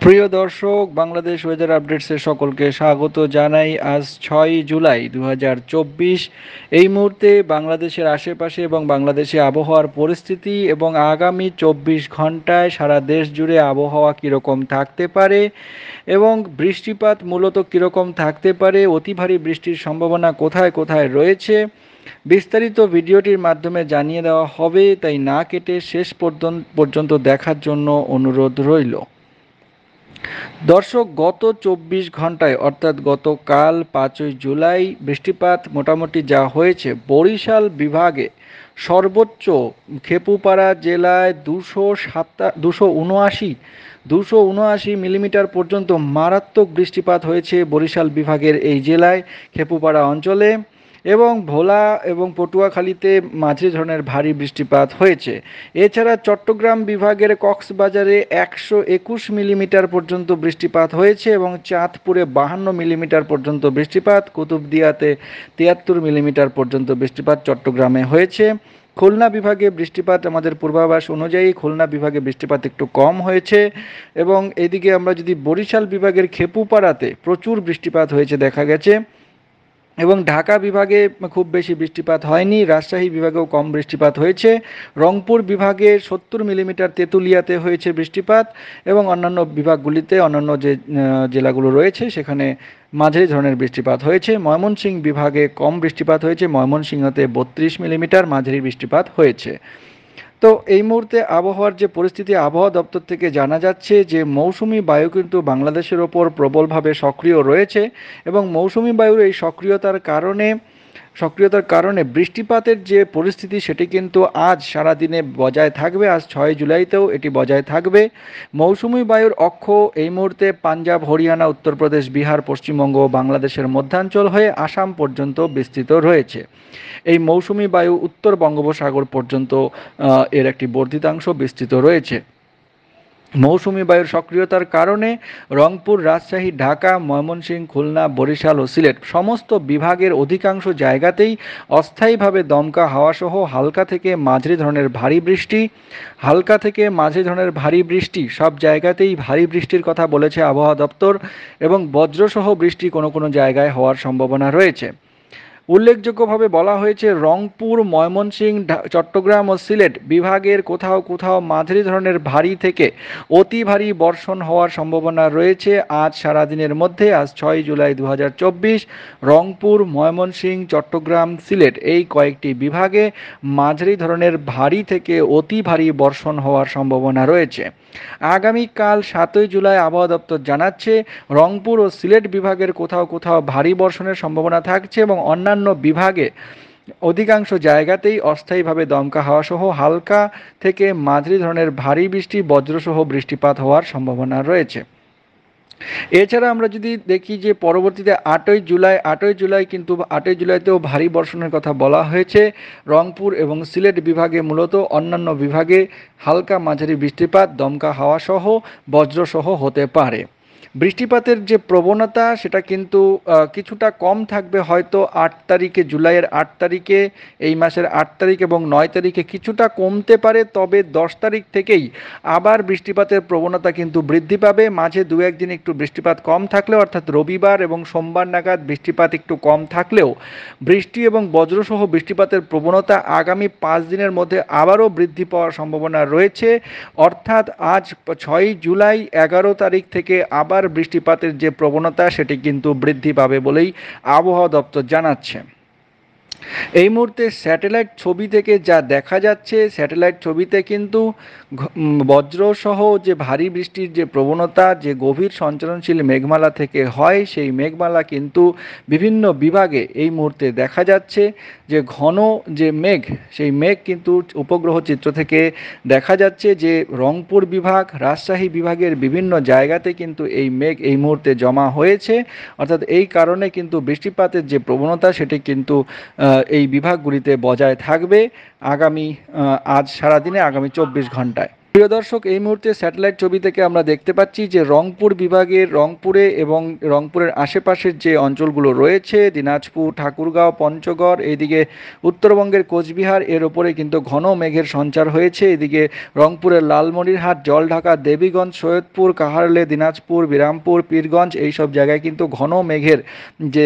প্রিয় দর্শক, বাংলাদেশ ওয়েদার আপডেটসে সকলকে স্বাগত জানাই। আজ 6 জুলাই 2024। এই মুহূর্তে বাংলাদেশের আশেপাশে এবং বাংলাদেশে আবহাওয়ার পরিস্থিতি এবং আগামী 24 ঘন্টায় সারা দেশ জুড়ে আবহাওয়া কীরকম থাকতে পারে এবং বৃষ্টিপাত মূলত কীরকম থাকতে পারে, অতি ভারী বৃষ্টির সম্ভাবনা কোথায় কোথায় রয়েছে, বিস্তারিত ভিডিওটির মাধ্যমে জানিয়ে দেওয়া হবে। তাই না কেটে শেষ পর্যন্ত দেখার জন্য অনুরোধ রইল। দর্শক, গত 24 ঘন্টায় অর্থাৎ গতকাল 5ই জুলাই বৃষ্টিপাত মোটামুটি যা হয়েছে, বরিশাল বিভাগে সর্বোচ্চ খেপুপাড়া জেলায় 279 মিলিমিটার পর্যন্ত মারাত্মক বৃষ্টিপাত হয়েছে বরিশাল বিভাগের এই জেলায় খেপুপাড়া অঞ্চলে, এবং ভোলা এবং পটুয়াখালীতে মাঝারি ধরনের ভারী বৃষ্টিপাত হয়েছে। এছাড়া চট্টগ্রাম বিভাগের কক্সবাজারে 121 মিলিমিটার পর্যন্ত বৃষ্টিপাত হয়েছে এবং চাঁদপুরে 52 মিলিমিটার পর্যন্ত বৃষ্টিপাত, কুতুবদিয়াতে 73 মিলিমিটার পর্যন্ত বৃষ্টিপাত চট্টগ্রামে হয়েছে। খুলনা বিভাগে বৃষ্টিপাত আমাদের পূর্বাভাস অনুযায়ী খুলনা বিভাগে বৃষ্টিপাত একটু কম হয়েছে, এবং এদিকে আমরা যদি বরিশাল বিভাগের খেপুপাড়াতে প্রচুর বৃষ্টিপাত হয়েছে দেখা গেছে, এবং ঢাকা বিভাগে খুব বেশি বৃষ্টিপাত হয়নি। রাজশাহী বিভাগেও কম বৃষ্টিপাত হয়েছে। রংপুর বিভাগে 70 মিলিমিটার তেঁতুলিয়াতে হয়েছে বৃষ্টিপাত, এবং অন্যান্য বিভাগগুলিতে অন্যান্য যে জেলাগুলো রয়েছে সেখানে মাঝারি ধরনের বৃষ্টিপাত হয়েছে। ময়মনসিংহ বিভাগে কম বৃষ্টিপাত হয়েছে, ময়মনসিংহতে 32 মিলিমিটার মাঝারি বৃষ্টিপাত হয়েছে। তো এই মুহূর্তে আবহাওয়ার যে পরিস্থিতি, আবহাওয়া দপ্তর থেকে জানা যাচ্ছে যে মৌসুমি বায়ু কিন্তু বাংলাদেশের ওপর প্রবলভাবে সক্রিয় রয়েছে, এবং মৌসুমি বায়ুর এই সক্রিয়তার কারণে বৃষ্টিপাতের যে পরিস্থিতি সেটি কিন্তু আজ সারাদিনে বজায় থাকবে। আজ 6 জুলাইতেও এটি বজায় থাকবে। মৌসুমি বায়ুর অক্ষ এই মুহূর্তে পাঞ্জাব, হরিয়ানা, উত্তরপ্রদেশ, বিহার, পশ্চিমবঙ্গ ও বাংলাদেশের মধ্যাঞ্চল হয়ে আসাম পর্যন্ত বিস্তৃত রয়েছে। এই মৌসুমি বায়ু উত্তর বঙ্গোপসাগর পর্যন্ত এর একটি বর্ধিতাংশ বিস্তৃত রয়েছে। মৌসুমি বায়ুর সক্রিয়তার কারণে রংপুর, রাজশাহী, ঢাকা, ময়মনসিংহ, খুলনা, বরিশাল ও সিলেট সমস্ত বিভাগের অধিকাংশ জায়গাতেই অস্থায়ীভাবে দমকা হাওয়াসহ হালকা থেকে মাঝারি ধরনের ভারী বৃষ্টি সব জায়গাতেই ভারী বৃষ্টির কথা বলেছে আবহাওয়া দপ্তর, এবং বজ্রসহ বৃষ্টি কোনো কোনো জায়গায় হওয়ার সম্ভাবনা রয়েছে। উল্লেখযোগ্যভাবে বলা হয়েছে রংপুর, ময়মনসিংহ, চট্টগ্রাম ও সিলেট বিভাগের কোথাও কোথাও মাঝারি ধরনের ভারী থেকে অতি ভারী বর্ষণ হওয়ার সম্ভাবনা রয়েছে আজ সারাদিনের মধ্যে। আজ 6 জুলাই 2024 রংপুর, ময়মনসিংহ, চট্টগ্রাম, সিলেট এই কয়েকটি বিভাগে মাঝারি ধরনের ভারী থেকে অতি ভারী বর্ষণ হওয়ার সম্ভাবনা রয়েছে। আগামীকাল 7 জুলাই আবহাওয়া দপ্তর জানাচ্ছে রংপুর ও সিলেট বিভাগের কোথাও কোথাও ভারী বর্ষণের সম্ভাবনা থাকছে, এবং অন্যান্য বিভাগে অধিকাংশ জায়গাতেই অস্থায়ীভাবে দমকা হাওয়া সহ হালকা থেকে মাঝারি ধরনের ভারী বৃষ্টি, বজ্রসহ বৃষ্টিপাত হওয়ার সম্ভাবনা রয়েছে। এছাড়া আমরা যদি দেখি যে পরবর্তীতে 8ই জুলাই কিন্তু 8ই জুলাইতেও ভারী বর্ষণের কথা বলা হয়েছে। রংপুর এবং সিলেট বিভাগে মূলত, অন্যান্য বিভাগে হালকা মাঝারি বৃষ্টিপাত, দমকা হাওয়া সহ বজ্রসহ হতে পারে। বৃষ্টিপাতের যে প্রবণতা সেটা কিন্তু কিছুটা কম থাকবে হয়তো জুলাইয়ের 8 তারিখে, এই মাসের 8 তারিখ এবং 9 তারিখে কিছুটা কমতে পারে, তবে 10 তারিখ থেকেই আবার বৃষ্টিপাতের প্রবণতা কিন্তু বৃদ্ধি পাবে। মাঝে 2-1 দিন একটু বৃষ্টিপাত কম থাকলেও, অর্থাৎ রবিবার এবং সোমবার নাগাদ বৃষ্টিপাত একটু কম থাকলেও বৃষ্টি এবং বজ্রসহ বৃষ্টিপাতের প্রবণতা আগামী 5 দিনের মধ্যে আবারও বৃদ্ধি পাওয়ার সম্ভাবনা রয়েছে। অর্থাৎ আজ 6 জুলাই 11 তারিখ থেকে আবার বৃষ্টিপাতের যে প্রবণতা সেটি কিন্তু বৃদ্ধি পাবে বলেই আবহাওয়া দপ্তর জানাচ্ছে। এই মুহূর্তে স্যাটেলাইট ছবি থেকে যা দেখা যাচ্ছে, স্যাটেলাইট ছবিতে কিন্তু বজ্রসহ যে ভারী বৃষ্টির যে প্রবণতা, যে গভীর সঞ্চারণশীল মেঘমালা থেকে হয়, সেই মেঘমালা কিন্তু বিভিন্ন বিভাগে এই মুহূর্তে দেখা যাচ্ছে। যে ঘন যে মেঘ, সেই মেঘ কিন্তু উপগ্রহ চিত্র থেকে দেখা যাচ্ছে যে রংপুর বিভাগ, রাজশাহী বিভাগের বিভিন্ন জায়গাতে কিন্তু এই মেঘ এই মুহূর্তে জমা হয়েছে। অর্থাৎ এই কারণে কিন্তু বৃষ্টিপাতের যে প্রবণতা সেটি কিন্তু এই বিভাগগুলিতে বজায় থাকবে আজ সারাদিনে, আগামী 24 ঘন্টায়। প্রিয় দর্শক, এই মুহূর্তে স্যাটেলাইট ছবি থেকে আমরা দেখতে পাচ্ছি যে রংপুর বিভাগের রংপুরে এবং রংপুরের আশেপাশের যে অঞ্চলগুলো রয়েছে, দিনাজপুর, ঠাকুরগাঁও, পঞ্চগড়, এইদিকে উত্তরবঙ্গের কোচবিহার, এর ওপরে কিন্তু ঘন মেঘের সঞ্চার হয়েছে। এদিকে রংপুরের লালমনিরহাট, জলঢাকা, দেবীগঞ্জ, সৈয়দপুর, কাহারলে, দিনাজপুর, বিরামপুর, পীরগঞ্জ, এই সব জায়গায় কিন্তু ঘন মেঘের যে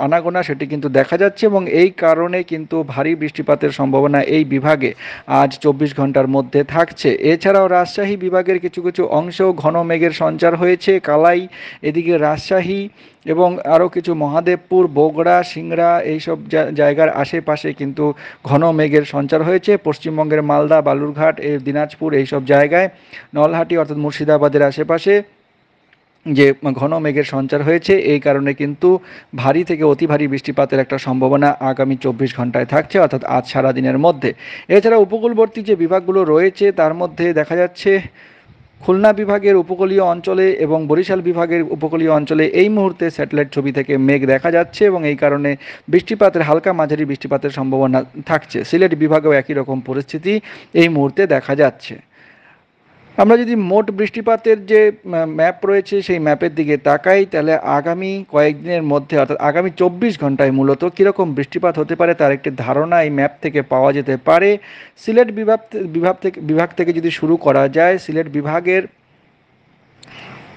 আনাগোনা সেটি কিন্তু দেখা যাচ্ছে এবং এই কারণে কিন্তু ভারী বৃষ্টিপাতের সম্ভাবনা এই বিভাগে আজ 24 ঘন্টার মধ্যে থাকছে। এছাড়াও রাজশাহী বিভাগের কিছু কিছু অংশেও ঘন মেঘের সঞ্চার হয়েছে। কালাই, এদিকে রাজশাহী এবং আরও কিছু মহাদেবপুর, বগুড়া, সিংড়া, এইসব জায়গার আশেপাশে কিন্তু ঘন মেঘের সঞ্চার হয়েছে। পশ্চিমবঙ্গের মালদা, বালুরঘাট, দিনাজপুর, এইসব জায়গায়, নলহাটি অর্থাৎ মুর্শিদাবাদের আশেপাশে যে ঘন মেঘের সঞ্চার হয়েছে, এই কারণে কিন্তু ভারী থেকে অতি ভারী বৃষ্টিপাতের একটা সম্ভাবনা আগামী 24 ঘন্টায় থাকছে, অর্থাৎ আজ সারাদিনের মধ্যে। এছাড়া উপকূলবর্তী যে বিভাগগুলো রয়েছে তার মধ্যে দেখা যাচ্ছে খুলনা বিভাগের উপকূলীয় অঞ্চলে এবং বরিশাল বিভাগের উপকূলীয় অঞ্চলে এই মুহূর্তে স্যাটেলাইট ছবি থেকে মেঘ দেখা যাচ্ছে এবং এই কারণে বৃষ্টিপাতের হালকা মাঝারি বৃষ্টিপাতের সম্ভাবনা থাকছে। সিলেট বিভাগেও একই রকম পরিস্থিতি এই মুহূর্তে দেখা যাচ্ছে। আমরা যদি মোট বৃষ্টিপাতের যে ম্যাপ রয়েছে সেই ম্যাপের দিকে তাকাই, তাহলে আগামী কয়েকদিনের মধ্যে অর্থাৎ আগামী 24 ঘন্টায় মূলত কীরকম বৃষ্টিপাত হতে পারে তার একটি ধারণা এই ম্যাপ থেকে পাওয়া যেতে পারে। সিলেট বিভাগ থেকে যদি শুরু করা যায়, সিলেট বিভাগের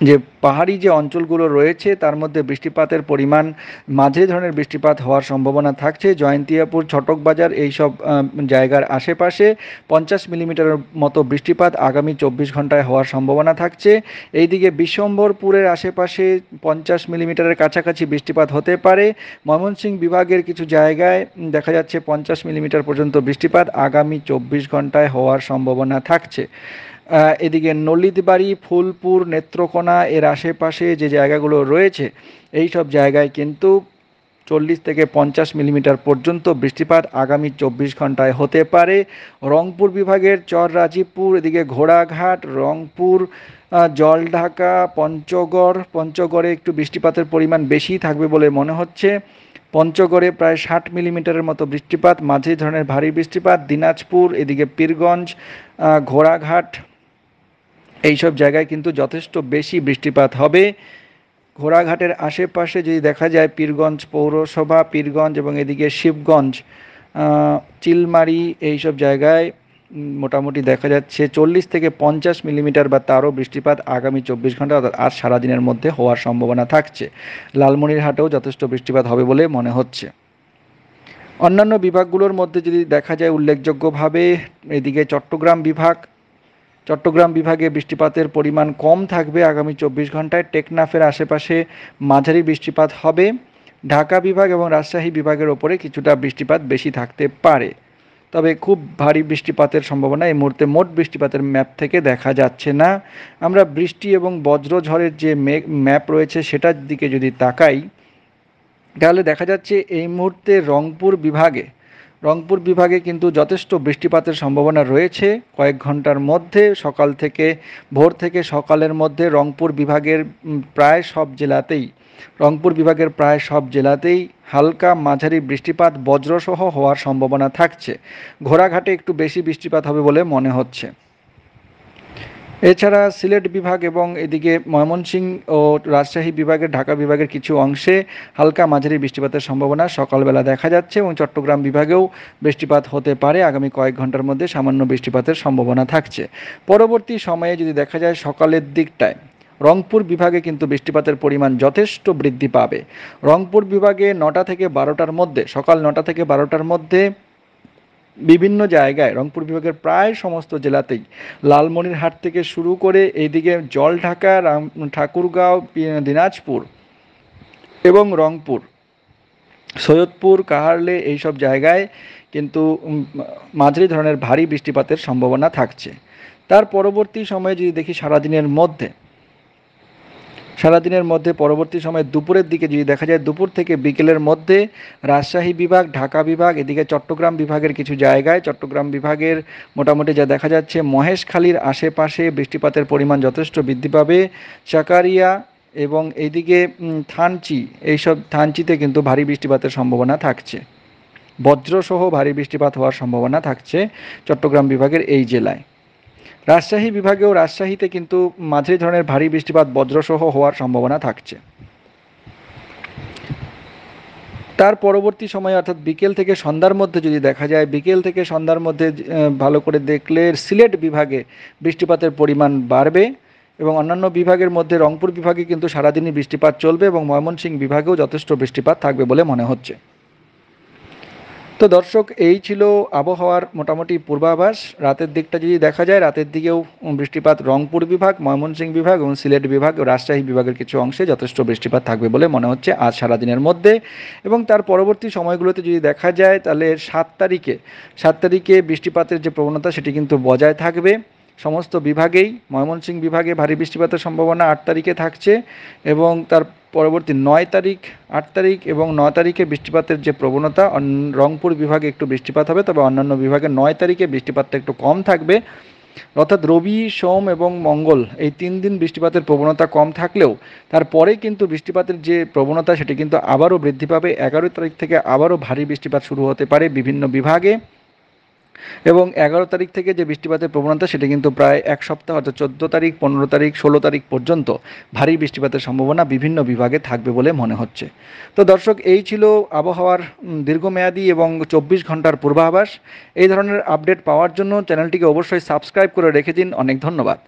যে পাহাড়ি যে অঞ্চলগুলো রয়েছে তার মধ্যে বৃষ্টিপাতের পরিমাণ মাঝারি ধরনের বৃষ্টিপাত হওয়ার সম্ভাবনা থাকছে। জয়ন্তিয়াপুর, ছটকবাজার, এইসব জায়গার আশেপাশে 50 মিলিমিটারের মতো বৃষ্টিপাত আগামী 24 ঘন্টায় হওয়ার সম্ভাবনা থাকছে। এইদিকে বিশ্বম্ভরপুরের আশেপাশে 50 মিলিমিটারের কাছাকাছি বৃষ্টিপাত হতে পারে। ময়মনসিংহ বিভাগের কিছু জায়গায় দেখা যাচ্ছে 50 মিলিমিটার পর্যন্ত বৃষ্টিপাত আগামী 24 ঘন্টায় হওয়ার সম্ভাবনা থাকছে। এদিকে নলিতবাড়ি, ফুলপুর, নেত্রকোনা, এর আশেপাশে যে জায়গাগুলো রয়েছে এই সব জায়গায় কিন্তু 40 থেকে 50 মিলিমিটার পর্যন্ত বৃষ্টিপাত আগামী 24 ঘন্টায় হতে পারে। রংপুর বিভাগের চর রাজীবপুর, এদিকে ঘোড়াঘাট, রংপুর, জলঢাকা, পঞ্চগড়ে একটু বৃষ্টিপাতের পরিমাণ বেশি থাকবে বলে মনে হচ্ছে। পঞ্চগড়ে প্রায় 60 মিলিমিটারের মতো বৃষ্টিপাত, মাঝারি ধরনের ভারী বৃষ্টিপাত। দিনাজপুর, এদিকে পীরগঞ্জ, ঘোড়াঘাট, এইসব জায়গায় কিন্তু যথেষ্ট বেশি বৃষ্টিপাত হবে। ঘোড়াঘাটের আশেপাশে যদি দেখা যায় পীরগঞ্জ পৌরসভা, পীরগঞ্জ এবং এদিকে শিবগঞ্জ, চিলমারি, এইসব জায়গায় মোটামুটি দেখা যাচ্ছে 40 থেকে 50 মিলিমিটার বা তারও বৃষ্টিপাত আগামী 24 ঘন্টা অর্থাৎ আজ সারাদিনের মধ্যে হওয়ার সম্ভাবনা থাকছে। লালমনিরহাটেও যথেষ্ট বৃষ্টিপাত হবে বলে মনে হচ্ছে। অন্যান্য বিভাগগুলোর মধ্যে যদি দেখা যায় উল্লেখযোগ্যভাবে এদিকে চট্টগ্রাম বিভাগে বৃষ্টিপাতের পরিমাণ কম থাকবে আগামী 24 ঘন্টায়। টেকনাফের আশেপাশে মাঝারি বৃষ্টিপাত হবে। ঢাকা বিভাগ এবং রাজশাহী বিভাগের ওপরে কিছুটা বৃষ্টিপাত বেশি থাকতে পারে, তবে খুব ভারী বৃষ্টিপাতের সম্ভাবনা এই মুহূর্তে মোট বৃষ্টিপাতের ম্যাপ থেকে দেখা যাচ্ছে না। আমরা বৃষ্টি এবং বজ্রঝড়ের যে ম্যাপ রয়েছে সেটার দিকে যদি তাকাই, তাহলে দেখা যাচ্ছে এই মুহূর্তে রংপুর বিভাগে কিন্তু যথেষ্ট বৃষ্টিপাতের সম্ভাবনা রয়েছে কয়েক ঘন্টার মধ্যে। ভোর থেকে সকালের মধ্যে রংপুর বিভাগের প্রায় সব জেলাতেই হালকা মাঝারি বৃষ্টিপাত বজ্রসহ হওয়ার সম্ভাবনা থাকছে। ঘোড়াঘাটে একটু বেশি বৃষ্টিপাত হবে বলে মনে হচ্ছে। এছাড়া সিলেট বিভাগ এবং এদিকে ময়মনসিংহ ও রাজশাহী বিভাগের, ঢাকা বিভাগের কিছু অংশে হালকা মাঝারি বৃষ্টিপাতের সম্ভাবনা সকালবেলা দেখা যাচ্ছে এবং চট্টগ্রাম বিভাগেও বৃষ্টিপাত হতে পারে আগামী কয়েক ঘন্টার মধ্যে সামান্য বৃষ্টিপাতের সম্ভাবনা থাকছে। পরবর্তী সময়ে যদি দেখা যায় সকালের দিকটায় রংপুর বিভাগে কিন্তু বৃষ্টিপাতের পরিমাণ যথেষ্ট বৃদ্ধি পাবে। রংপুর বিভাগে সকাল 9টা থেকে 12টার মধ্যে বিভিন্ন জায়গায় রংপুর বিভাগের প্রায় সমস্ত জেলাতেই লালমনিরহাট থেকে শুরু করে এইদিকে জলঢাকা, ঠাকুরগাঁও, দিনাজপুর এবং রংপুর, সৈয়দপুর, কাহারলে, এইসব জায়গায় কিন্তু মাঝারি ধরনের ভারী বৃষ্টিপাতের সম্ভাবনা থাকছে। তার পরবর্তী সময়ে যদি দেখি সারাদিনের মধ্যে পরবর্তী সময় দুপুরের দিকে যদি দেখা যায়, দুপুর থেকে বিকেলের মধ্যে রাজশাহী বিভাগ, ঢাকা বিভাগ, এদিকে চট্টগ্রাম বিভাগের কিছু জায়গায়, চট্টগ্রাম বিভাগের মোটামুটি যা দেখা যাচ্ছে মহেশখালীর আশেপাশে বৃষ্টিপাতের পরিমাণ যথেষ্ট বৃদ্ধি পাবে। চাকারিয়া এবং এইদিকে থানচিতে কিন্তু ভারী বৃষ্টিপাতের সম্ভাবনা থাকছে। বজ্রসহ ভারী বৃষ্টিপাত হওয়ার সম্ভাবনা থাকছে চট্টগ্রাম বিভাগের এই জেলায়। রাজশাহী বিভাগেও রাজশাহীতে কিন্তু মাঝারি ধরনের ভারী বৃষ্টিপাত বজ্রসহ হওয়ার সম্ভাবনা থাকছে। তার পরবর্তী সময়ে অর্থাৎ বিকেল থেকে সন্ধ্যার মধ্যে যদি দেখা যায়, বিকেল থেকে সন্ধ্যার মধ্যে ভালো করে দেখলে সিলেট বিভাগে বৃষ্টিপাতের পরিমাণ বাড়বে এবং অন্যান্য বিভাগের মধ্যে রংপুর বিভাগে কিন্তু সারাদিনই বৃষ্টিপাত চলবে এবং ময়মনসিংহ বিভাগেও যথেষ্ট বৃষ্টিপাত থাকবে বলে মনে হচ্ছে। তো দর্শক, এই ছিল আবহাওয়ার মোটামুটি পূর্বাভাস। রাতের দিকটা যদি দেখা যায়, রাতের দিকেও বৃষ্টিপাত রংপুর বিভাগ, ময়মনসিংহ বিভাগ এবং সিলেট বিভাগ ও রাজশাহী বিভাগের কিছু অংশে যথেষ্ট বৃষ্টিপাত থাকবে বলে মনে হচ্ছে আজ সারাদিনের মধ্যে। এবং তার পরবর্তী সময়গুলোতে যদি দেখা যায়, তাহলে 7 তারিখে বৃষ্টিপাতের যে প্রবণতা সেটি কিন্তু বজায় থাকবে সমস্ত বিভাগেই। ময়মনসিংহ বিভাগে ভারী বৃষ্টিপাতের সম্ভাবনা 8 তারিখে থাকছে এবং তার পরবর্তী 9 তারিখ, 8 তারিখ এবং 9 তারিখে বৃষ্টিপাতের যে প্রবণতা, রংপুর বিভাগে একটু বৃষ্টিপাত হবে, তবে অন্যান্য বিভাগে 9 তারিখে বৃষ্টিপাতটা একটু কম থাকবে। অর্থাৎ রবি, সোম এবং মঙ্গল এই 3 দিন বৃষ্টিপাতের প্রবণতা কম থাকলেও তারপরে কিন্তু বৃষ্টিপাতের যে প্রবণতা সেটি কিন্তু আবারও বৃদ্ধি পাবে। 11 তারিখ থেকে আবারও ভারী বৃষ্টিপাত শুরু হতে পারে বিভিন্ন বিভাগে এবং 11 তারিখ থেকে যে বৃষ্টিপাতের প্রবণতা সেটা কিন্তু প্রায় এক সপ্তাহ, অর্থাৎ 14 তারিখ, 15 তারিখ, 16 তারিখ পর্যন্ত ভারী বৃষ্টিপাতের সম্ভাবনা বিভিন্ন বিভাগে থাকবে বলে মনে হচ্ছে। তো দর্শক, এই ছিল আবহাওয়ার দীর্ঘমেয়াদী এবং 24 ঘন্টার পূর্বাভাস। এই ধরনের আপডেট পাওয়ার জন্য চ্যানেলটিকে অবশ্যই সাবস্ক্রাইব করে রেখে দিন। অনেক ধন্যবাদ।